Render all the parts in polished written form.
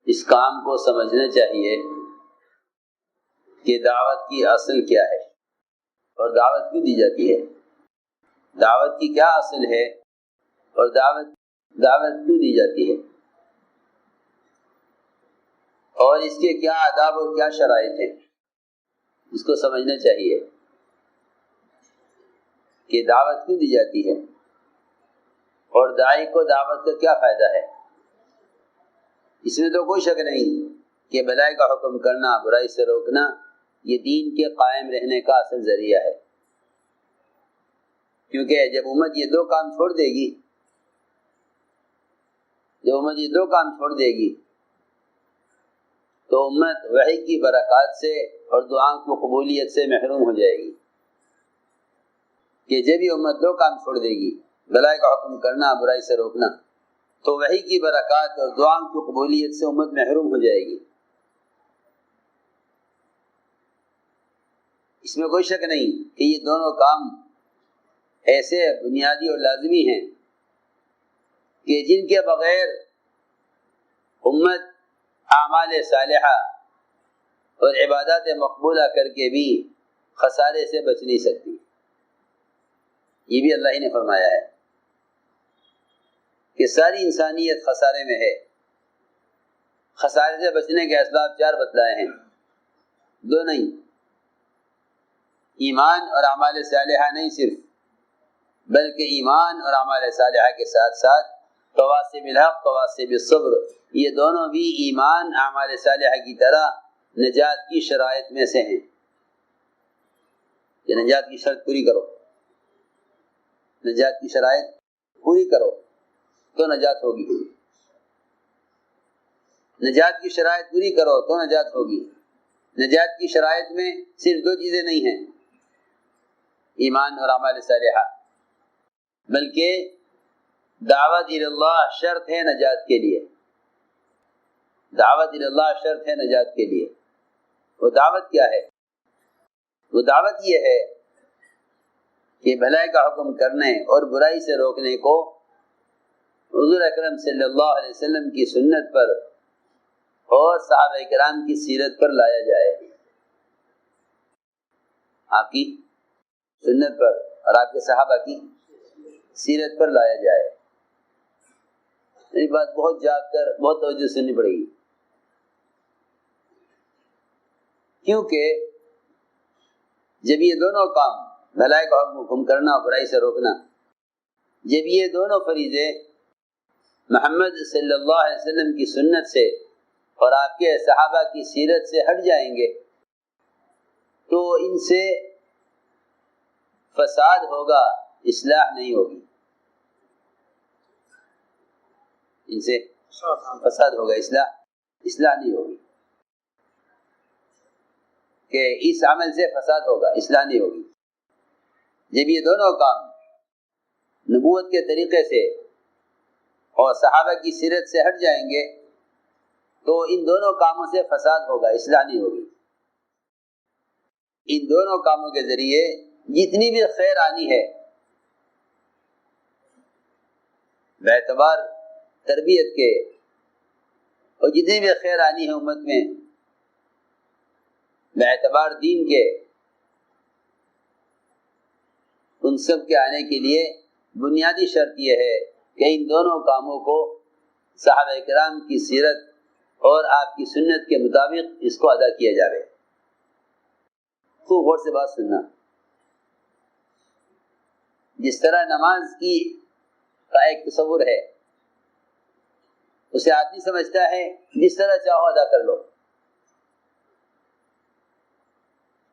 اس کام کو سمجھنا چاہیے کہ دعوت کی اصل کیا ہے اور دعوت کیوں دی جاتی ہے، دعوت کی کیا اصل ہے اور دعوت کیوں دی جاتی ہے، اور اس کے کیا آداب اور کیا شرائط ہیں، اس کو سمجھنا چاہیے کہ دعوت کیوں دی جاتی ہے اور داعی کو دعوت کا کیا فائدہ ہے۔ اس میں تو کوئی شک نہیں کہ بھلائی کا حکم کرنا، برائی سے روکنا، یہ دین کے قائم رہنے کا اصل ذریعہ ہے، کیونکہ جب امت یہ دو کام چھوڑ دے گی، تو امت وحی کی برکات سے اور دعاؤں کی قبولیت سے محروم ہو جائے گی۔ کہ جب یہ امت دو کام چھوڑ دے گی، بھلائی کا حکم کرنا، برائی سے روکنا، تو وحی کی برکات اور دعاؤں کی قبولیت سے امت محروم ہو جائے گی۔ اس میں کوئی شک نہیں کہ یہ دونوں کام ایسے بنیادی اور لازمی ہیں کہ جن کے بغیر امت اعمال صالحہ اور عبادات مقبولہ کر کے بھی خسارے سے بچ نہیں سکتی۔ یہ بھی اللہ ہی نے فرمایا ہے کہ ساری انسانیت خسارے میں ہے۔ خسارے سے بچنے کے اسباب 4 بتلائے ہیں، 2 نہیں، ایمان اور اعمال صالحہ نہیں صرف، بلکہ ایمان اور اعمال صالحہ کے ساتھ ساتھ تواصی بالحق، تواصی بالصبر، یہ دونوں بھی ایمان اعمال صالحہ کی طرح نجات کی شرائط میں سے ہیں کہ نجات کی شرط پوری کرو، نجات کی شرائط پوری کرو تو نجات ہوگی، نجات کی شرائط پوری کرو تو نجات ہوگی۔ نجات کی شرائط میں صرف 2 چیزیں نہیں ہیں، ایمان اور اعمال صالحہ، بلکہ دعوت اللہ شرط ہے نجات کے لیے، دعوت اللہ شرط ہے نجات کے لیے۔ وہ دعوت کیا ہے؟ وہ دعوت یہ ہے کہ بھلائی کا حکم کرنے اور برائی سے روکنے کو حضور اکرم صلی اللہ علیہ وسلم کی سنت پر اور صحابہ کرام کی سیرت پر لایا جائے، آپ کی سنت پر اور آپ کے صحابہ کی سیرت پر لایا جائے۔ یہ بات بہت جاگ کر بہت توجہ سننی پڑے گی، کیونکہ جب یہ دونوں کام، بھلائی کا حکم کرنا اور برائی سے روکنا، جب یہ دونوں فریضے محمد صلی اللہ علیہ وسلم کی سنت سے اور آپ کے صحابہ کی سیرت سے ہٹ جائیں گے تو ان سے فساد ہوگا، اصلاح نہیں ہوگی، ان سے فساد ہوگا، اصلاح نہیں ہوگی، کہ اس عمل سے فساد ہوگا، اصلاح نہیں ہوگی۔ جب یہ دونوں کام نبوت کے طریقے سے اور صحابہ کی سیرت سے ہٹ جائیں گے تو ان دونوں کاموں سے فساد ہوگا، اصلاح نہیں ہوگی۔ ان دونوں کاموں کے ذریعے جتنی بھی خیر آنی ہے باعتبار تربیت کے، اور جتنی بھی خیر آنی ہے امت میں باعتبار دین کے، ان سب کے آنے کے لیے بنیادی شرط یہ ہے کہ ان دونوں کاموں کو صحابہ کرام کی سیرت اور آپ کی سنت کے مطابق اس کو ادا کیا جائے۔ خوب غور سے بات سننا، جس طرح نماز کی کا ایک تصور ہے، اسے آدمی سمجھتا ہے جس طرح چاہو ادا کر لو،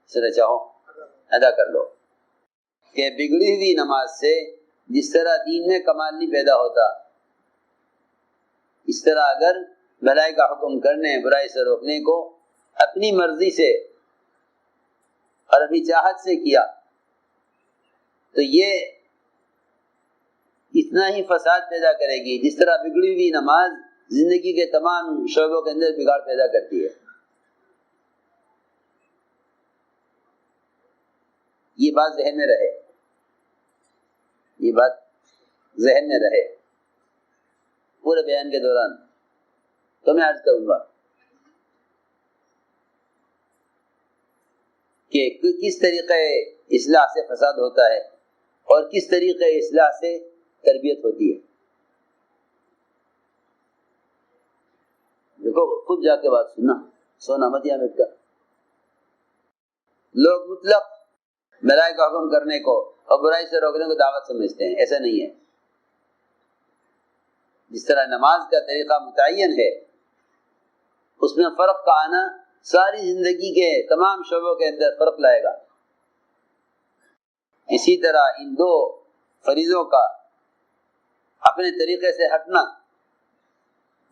جس طرح چاہو ادا کر لو، کہ بگڑی ہوئی نماز سے جس طرح دین میں کمال نہیں پیدا ہوتا، اس طرح اگر بھلائی کا حکم کرنے برائی سے روکنے کو اپنی مرضی سے اور اپنی چاہت سے کیا تو یہ اتنا ہی فساد پیدا کرے گی جس طرح بگڑی ہوئی نماز زندگی کے تمام شعبوں کے اندر بگاڑ پیدا کرتی ہے۔ یہ بات ذہن میں رہے، یہ بات ذہن میں رہے پورے بیان کے دوران، تو میں عرض کروں گا کہ کس طریقے اصلاح سے فساد ہوتا ہے اور کس طریقے اصلاح سے تربیت ہوتی ہے. دیکھو خود جا کے بات سننا، سونا مت یہاں بیٹھ کر. لوگ مطلق بھلائی کا حکم کرنے کو اور برائی سے روکنے کو دعوت سمجھتے ہیں. ایسا نہیں ہے. جس طرح نماز کا طریقہ متعین ہے، اس میں فرق کا آنا ساری زندگی کے تمام شعبوں کے اندر فرق لائے گا. اسی طرح ان دو فریضوں کا اپنے طریقے سے ہٹنا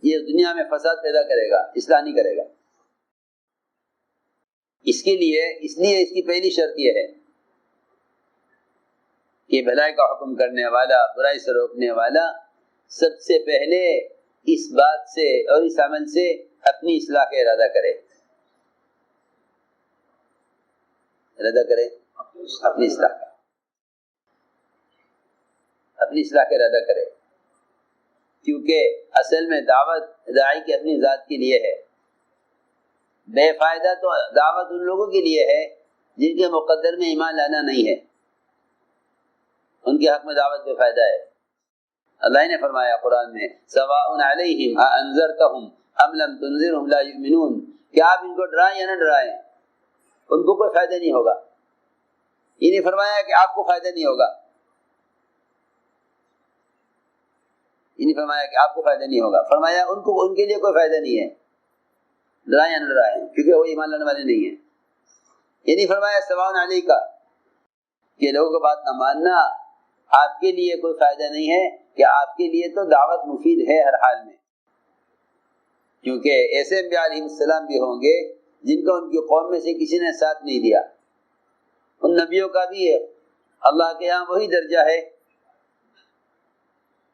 یہ دنیا میں فساد پیدا کرے گا، اصلاح نہیں کرے گا. اس لیے اس کی پہلی شرط یہ ہے کہ بھلائی کا حکم کرنے والا، برائی سے روکنے والا سب سے پہلے اس بات سے اور اس عمل سے اپنی اصلاح کا ارادہ کرے. اپنی اصلاح کا ارادہ کرے. کیونکہ اصل میں دعوت داعی کی اپنی ذات کے لیے ہے. بے فائدہ تو دعوت ان لوگوں کے لیے ہے جن کے مقدر میں ایمان لانا نہیں ہے. ان کے حق میں دعوت بے فائدہ ہے. اللہ نے فرمایا قرآن میں سواء علیہم انذرتہم ام لم تنذرہم لا یؤمنون، کہ آپ ان کو ڈرائیں یا نہ ڈرائیں ان کو کوئی فائدہ نہیں ہوگا. یہ نہیں فرمایا کہ آپ کو فائدہ نہیں ہوگا، یہ نہیں فرمایا کہ آپ کو فائدہ نہیں ہوگا، فرمایا ان کے لیے کوئی فائدہ نہیں ہے، ڈرائیں یا نہ ڈرائیں، کیونکہ وہ ایمان لانے والے نہیں ہیں. یہ نہیں فرمایا سواء علیک کہ لوگوں کو بات نہ ماننا آپ کے لیے کوئی فائدہ نہیں ہے، کہ آپ کے لیے تو دعوت مفید ہے ہر حال میں. کیونکہ ایسے انبیاء علیہ السلام بھی ہوں گے جن کو ان کی قوم میں سے کسی نے ساتھ نہیں دیا. ان نبیوں کا بھی اللہ کے یہاں وہی درجہ ہے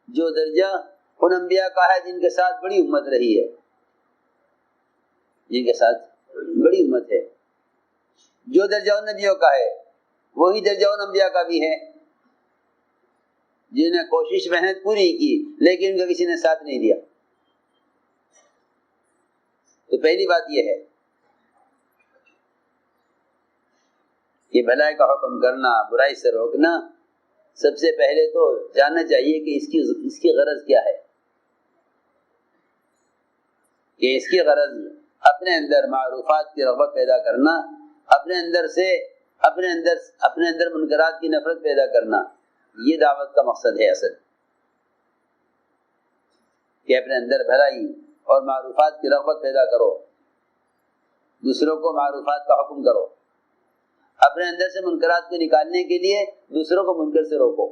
جو درجہ ان انبیاء کا ہے جن کے ساتھ بڑی امت رہی ہے، جن کے ساتھ بڑی امت ہے. جو درجہ ان نبیوں کا ہے وہی درجہ ان انبیاء کا بھی ہے جنہیں کوشش محنت پوری کی لیکن ان کا کسی نے ساتھ نہیں دیا. تو پہلی بات یہ ہے کہ بھلائی کا حکم کرنا، برائی سے روکنا، سب سے پہلے تو جاننا چاہیے کہ اس کی غرض کیا ہے. کہ اس کی غرض اپنے اندر معروفات کی رغبت پیدا کرنا، اپنے اندر منکرات کی نفرت پیدا کرنا، یہ دعوت کا مقصد ہے اصل. کہ اپنے اندر بھلائی اور معروفات کی رغبت پیدا کرو، دوسروں کو معروفات کا حکم کرو، اپنے اندر سے منکرات کو نکالنے کے لیے دوسروں کو منکر سے روکو.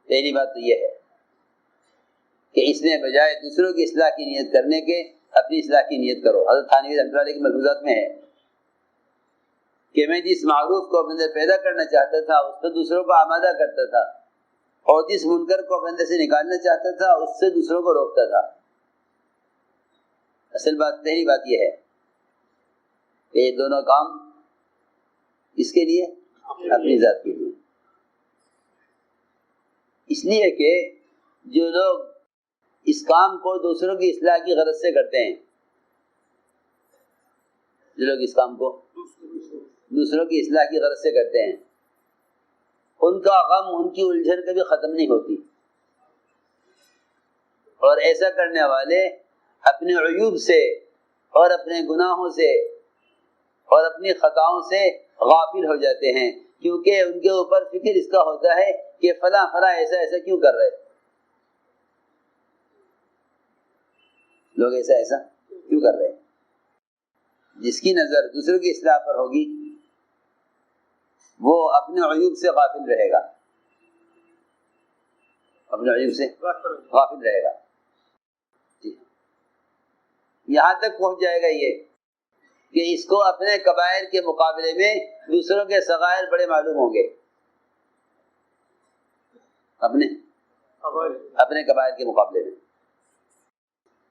پہلی بات تو یہ ہے کہ اس نے بجائے دوسروں کی اصلاح کی نیت کرنے کے اپنی اصلاح کی نیت کرو. حضرت تھانوی رحمۃ اللہ علیہ کی ملفوظات میں ہے کہ میں جس معروف کو اپنے اندر پیدا کرنا چاہتا تھا اس سے دوسروں کو آمادہ کرتا تھا، اور جس منکر کو اپنے اندر سے نکالنا چاہتا تھا اس سے دوسروں کو روکتا تھا. اصل بات پہلی بات یہ ہے کہ یہ دونوں کام اس کے لیے اپنی ذات کے لیے. اس لیے کہ جو لوگ اس کام کو دوسروں کی اصلاح کی غرض سے کرتے ہیں، جو لوگ اس کام کو دوسروں کی اصلاح کی غرض سے کرتے ہیں، ان کا غم، ان کی الجھن کبھی ختم نہیں ہوتی. اور ایسا کرنے والے اپنے عیوب سے اور اپنے گناہوں سے اور اپنی خطاؤں سے غافل ہو جاتے ہیں، کیونکہ ان کے اوپر فکر اس کا ہوتا ہے کہ فلاں ایسا کیوں کر رہے، لوگ ایسا کیوں کر رہے. جس کی نظر دوسروں کی اصلاح پر ہوگی وہ اپنے عیوب سے غافل رہے گا، اپنے عیوب سے غافل رہے گا. یہاں تک پہنچ جائے گا یہ کہ اس کو اپنے کبائر کے مقابلے میں دوسروں کے صغائر بڑے معلوم ہوں گے. اپنے کبائر کے مقابلے میں،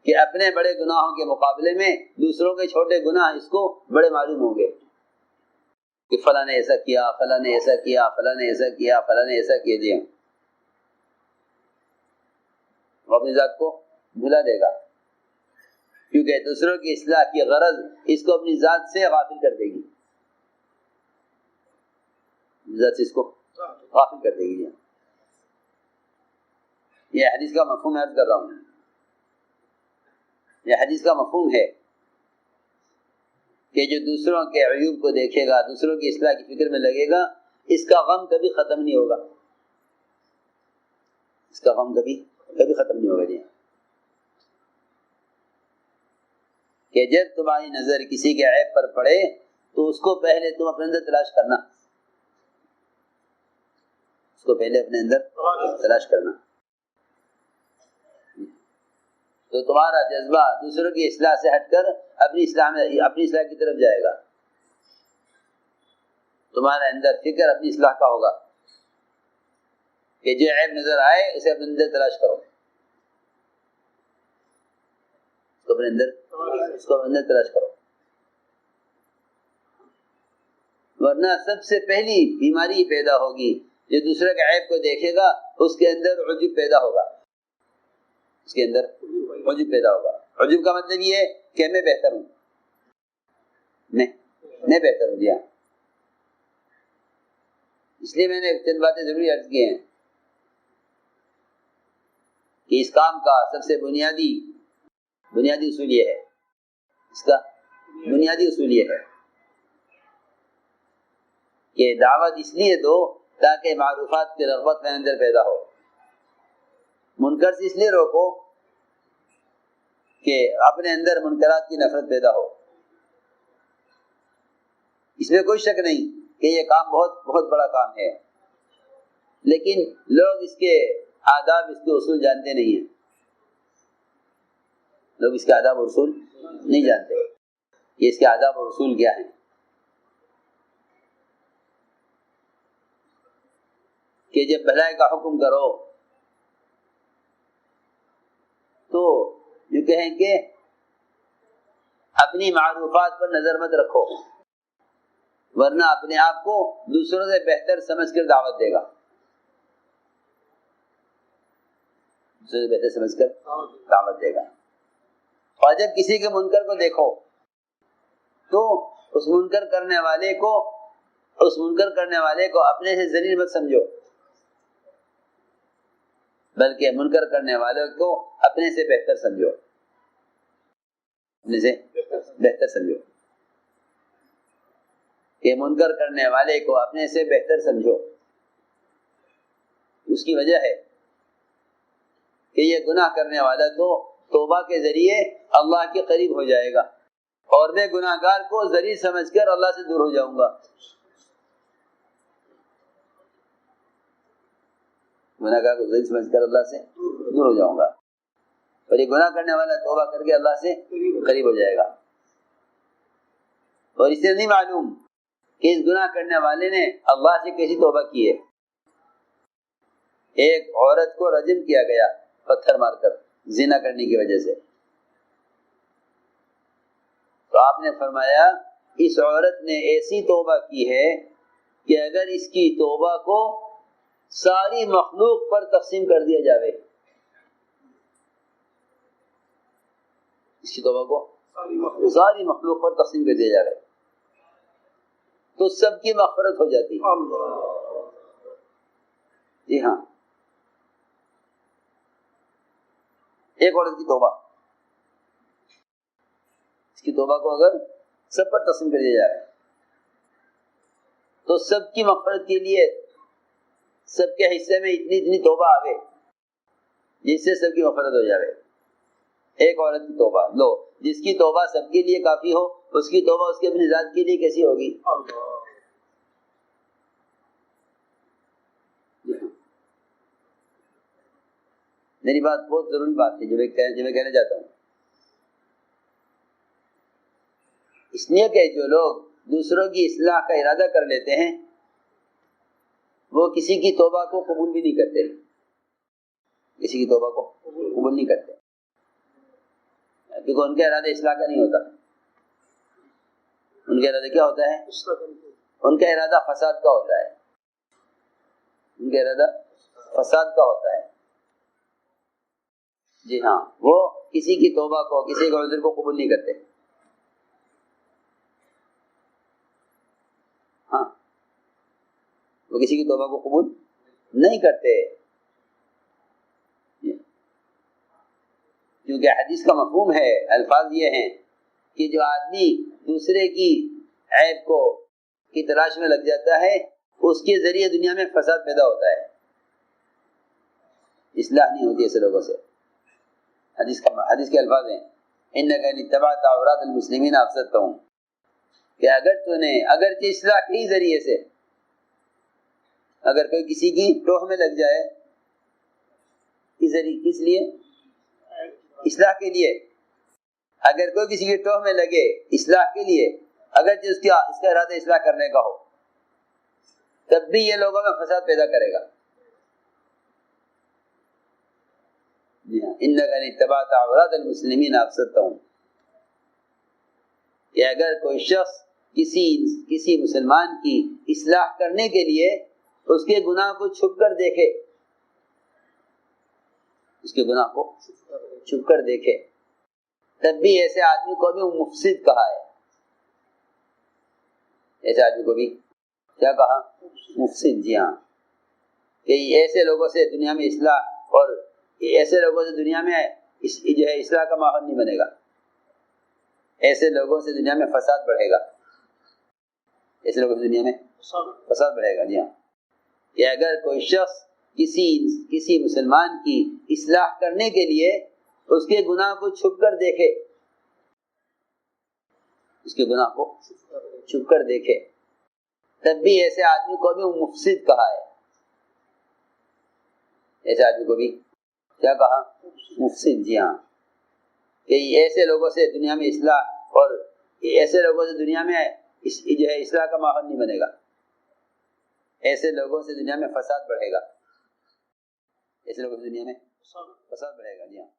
کہ اپنے بڑے گناہوں کے مقابلے میں دوسروں کے چھوٹے گناہ اس کو بڑے معلوم ہوں گے کہ فلاں نے ایسا کیا، فلاں نے ایسا کیا، فلاں نے ایسا کیا، فلاں نے ایسا کیا دیا. وہ اپنی ذات کو بھلا دے گا، کیونکہ دوسروں کی اصلاح کی غرض اس کو اپنی ذات سے غافل کر دے گی، ذات سے اس کو غافل کر دے گی۔ یہ حدیث کا مفہوم عرض کر رہا ہوں، یہ حدیث کا مفہوم ہے کہ جو دوسروں کے عیوب کو دیکھے گا، دوسروں کی اصلاح کی فکر میں لگے گا، اس کا غم کبھی ختم نہیں ہوگا، اس کا غم کبھی ختم نہیں ہوگا۔ جی کہ جب تمہاری نظر کسی کے عیب پر پڑے تو اس کو پہلے تم اپنے اندر تلاش کرنا، اس کو پہلے اپنے اندر تلاش کرنا، تو تمہارا جذبہ دوسروں کی اصلاح سے ہٹ کر اپنی اصلاح کی طرف جائے گا، تمہارے اندر فکر اپنی اصلاح کا ہوگا کہ جو عیب نظر آئے اسے اپنے اندر تلاش کرو، اس کو اپنے اندر تلاش کرو، ورنہ سب سے پہلی بیماری پیدا ہوگی جو دوسرے کے عیب کو دیکھے گا، اس کے اندر عجب پیدا ہوگا، اس کے اندر عجب پیدا ہوگا۔ عجب کا مطلب یہ ہے کہ میں بہتر ہوں، میں بہتر ہوں۔ جی ہاں، اس لیے میں نے چند باتیں ضروری عرض کی ہیں کہ اس کام کا سب سے بنیادی اصول یہ ہے، اس کا بنیادی اصول یہ ہے کہ دعوت اس لیے دو تاکہ معروفات کی رغبت میں اندر پیدا ہو، منکر سے اس لیے روکو کہ اپنے اندر منکرات کی نفرت پیدا ہو۔ اس میں کوئی شک نہیں کہ یہ کام بہت بڑا کام ہے، لیکن لوگ اس کے آداب، اس کے اصول جانتے نہیں ہیں، لوگ اس کے آداب اور اصول نہیں جانتے کہ اس کے آداب اور اصول کیا ہیں، کہ جب بھلائی کا حکم کرو تو جو کہیں کہ اپنی معروفات پر نظر مت رکھو، ورنہ اپنے آپ کو دوسروں سے بہتر سمجھ کر دعوت دے گا، دوسروں سے بہتر سمجھ کر دعوت دے گا۔ اور جب کسی کے منکر کو دیکھو تو اس منکر کرنے والے کو اپنے سے ذلیل مت سمجھو، بلکہ منکر کرنے والے کو اپنے سے بہتر سمجھو، اپنے سے بہتر سمجھو، کہ منکر کرنے والے کو اپنے سے بہتر سمجھو۔ اس کی وجہ ہے کہ یہ گناہ کرنے والا تو توبہ کے ذریعے اللہ کے قریب ہو جائے گا، اور میں گناہ گار کو ذلیل سمجھ کر اللہ سے دور ہو جاؤں گا، گناہ گار کو ذلیل سمجھ کر اللہ سے دور ہو جاؤں گا، اور یہ گناہ کرنے والا توبہ کر کے اللہ سے قریب ہو جائے گا۔ اور اس سے نہیں معلوم کہ اس گناہ کرنے والے نے اللہ سے کیسی توبہ کی ہے۔ ایک عورت کو رجم کیا گیا پتھر مار کر زنا کرنے کی وجہ سے، تو آپ نے فرمایا اس عورت نے ایسی توبہ کی ہے کہ اگر اس کی توبہ کو ساری مخلوق پر تقسیم کر دیا جاوے، اس کی توبہ کو ساری مخلوق پر تقسیم کر دیا جاوے تو سب کی مغفرت ہو جاتی۔ جی ہاں، ایک عورت کی توبہ، اس کی توبہ کو اگر سب پر تقسیم کر دیا جائے تو سب کی مغفرت کے لیے سب کے حصے میں اتنی توبہ آوے جس سے سب کی مغفرت ہو جائے۔ ایک عورت کی توبہ لو، جس کی توبہ سب کے لیے کافی ہو، اس کی توبہ اس کی اپنی ذات کے لیے کیسی ہوگی؟ میری بات بہت ضروری بات ہے جو میں کہنا چاہتا ہوں، اس لیے کہ جو لوگ دوسروں کی اصلاح کا ارادہ کر لیتے ہیں وہ کسی کی توبہ کو قبول بھی نہیں کرتے، کسی کی توبہ کو قبول نہیں کرتے، کیونکہ ان کا ارادہ اصلاح کا نہیں ہوتا، ان کا ارادہ کیا ہوتا ہے؟ ان کا ارادہ فساد کا ہوتا ہے، ان کا ارادہ فساد کا ہوتا ہے۔ جی ہاں، وہ کسی کی توبہ کو، کسی کے عذر کو قبول نہیں کرتے. ہاں، وہ کسی کی توبہ کو قبول نہیں کرتے، کیونکہ حدیث کا مفہوم ہے، الفاظ یہ ہیں کہ جو آدمی دوسرے کی عیب کو کی تلاش میں لگ جاتا ہے، اس کے ذریعے دنیا میں فساد پیدا ہوتا ہے، اصلاح نہیں ہوتی ایسے لوگوں سے. حدیث کے الفاظ ہیں انک ان اتبعت عورات المسلمین افسدتهم، کہ اگر تو نے اگرچہ اصلاح کے ذریعے سے، اگر کوئی کسی کی ٹوہ میں لگ جائے، کس لیے؟ اصلاح کے لیے. اگر کوئی کسی کی ٹوہ میں لگے اصلاح کے لیے، اگرچہ اس کا ارادہ اصلاح کرنے کا ہو، تب بھی یہ لوگوں میں فساد پیدا کرے گا. انک ان اتبعت عورات المسلمین افسدتهم، کہ اگر کوئی شخص کسی مسلمان کی اصلاح کرنے کے لیے اس کے گناہ کو چھپ کر دیکھے، اس کے گناہ کو چھپ کر دیکھے، تب بھی ایسے آدمی کو بھی مفسد کہا ہے. ایسے آدمی کو بھی کیا کہا؟ مفسد. جی ہاں، کہ ایسے لوگوں سے دنیا میں اصلاح، اور ایسے لوگوں سے دنیا میں جو ہے اصلاح کا ماحول نہیں بنے گا، ایسے لوگوں سے دنیا میں فساد بڑھے گا، ایسے لوگوں سے دنیا میں فساد بڑھے گا. جی ہاں، کہ اگر کوئی شخص کسی مسلمان کی اصلاح کرنے کے لیے اس کے گناہ کو چھپ کر دیکھے، اس کے گناہ کو چھپ کر دیکھے، تب بھی ایسے آدمی کو بھی مفسد کہا ہے. ایسے آدمی کو بھی کیا کہا؟ مفسد. جی ہاں، کہ ایسے لوگوں سے دنیا میں اصلاح، اور ایسے لوگوں سے دنیا میں جو ہے اصلاح کا ماحول نہیں بنے گا، ایسے لوگوں سے دنیا میں فساد بڑھے گا، ایسے لوگوں سے دنیا میں فساد بڑھے گا. جی ہاں.